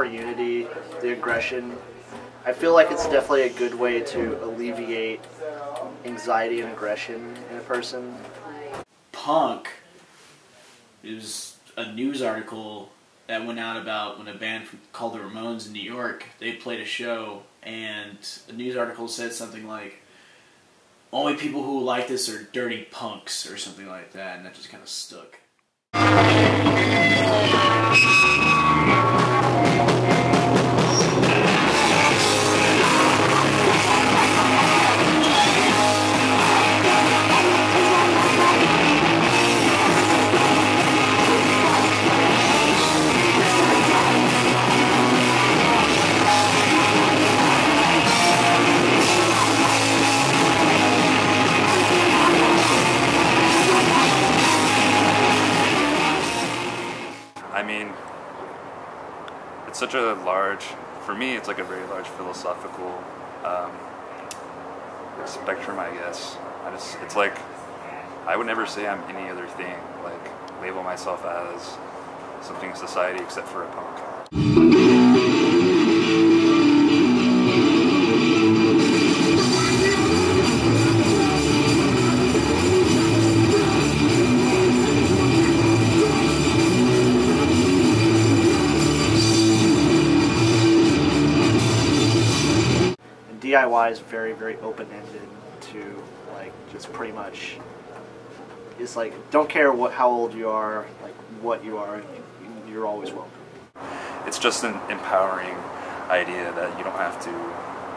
more unity, the aggression. I feel like it's definitely a good way to alleviate anxiety and aggression in a person. Punk is a news article that went out about when a band called the Ramones in New York, they played a show, and the news article said something like, only people who like this are dirty punks, or something like that, and that just kind of stuck. I mean, it's such a large, for me it's like a very large philosophical spectrum, I guess. It's like, I would never say I'm any other thing, like label myself as something in society except for a punk. DIY is very, very open-ended to, like, just pretty much, it's like, don't care how old you are, like, what you are, you're always welcome. It's just an empowering idea that you don't have to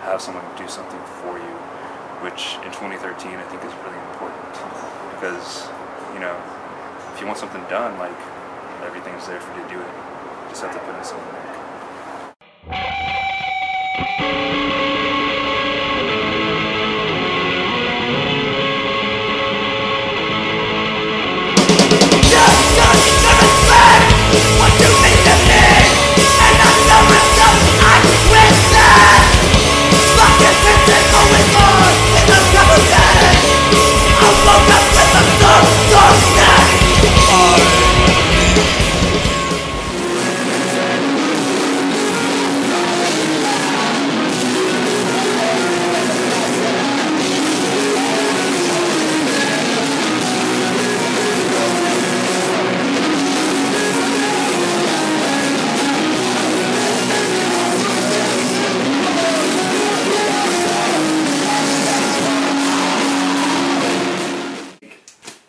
have someone do something for you, which in 2013 I think is really important, because, you know, if you want something done, like, everything's there for you to do it. You just have to put in some work.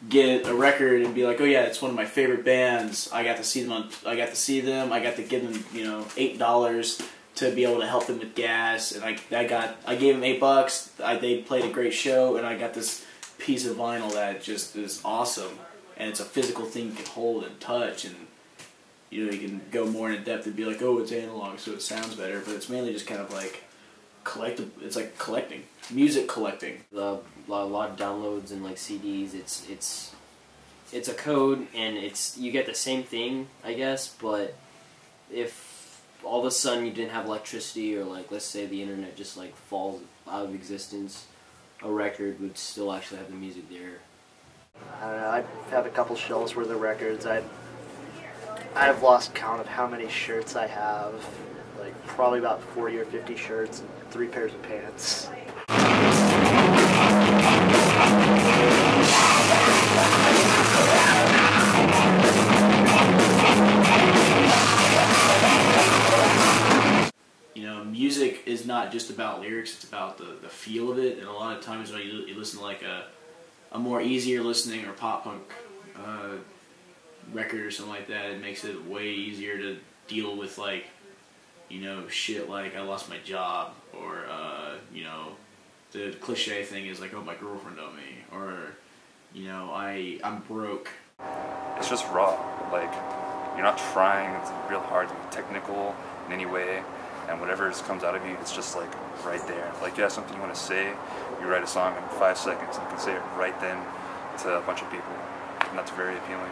Get a record and be like, oh yeah, it's one of my favorite bands. I got to see them. I got to give them, you know, $8 to be able to help them with gas, and I gave them $8. They played a great show, and I got this piece of vinyl that just is awesome, and it's a physical thing you can hold and touch, and you know, you can go more in depth and be like, oh, it's analog, so it sounds better, but it's mainly just kind of like collectible. It's like collecting, music collecting. A lot of downloads and like CDs. It's a code, and you get the same thing, I guess. But if all of a sudden you didn't have electricity, or like let's say the internet just like falls out of existence, a record would still actually have the music there. I don't know. I have a couple shelves worth of records. I've lost count of how many shirts I have. Like probably about 40 or 50 shirts and 3 pairs of pants. You know, music is not just about lyrics, it's about the feel of it, and a lot of times when you listen to like a more easier listening or pop punk record or something like that, it makes it way easier to deal with, like, you know, shit like I lost my job, or you know, the cliche thing is like, oh, my girlfriend on me, or you know, I'm broke. It's just raw. Like, you're not trying real hard to be technical in any way, and whatever comes out of you, it's just like right there. Like, you have something you want to say, you write a song in 5 seconds, and you can say it right then to a bunch of people, and that's very appealing.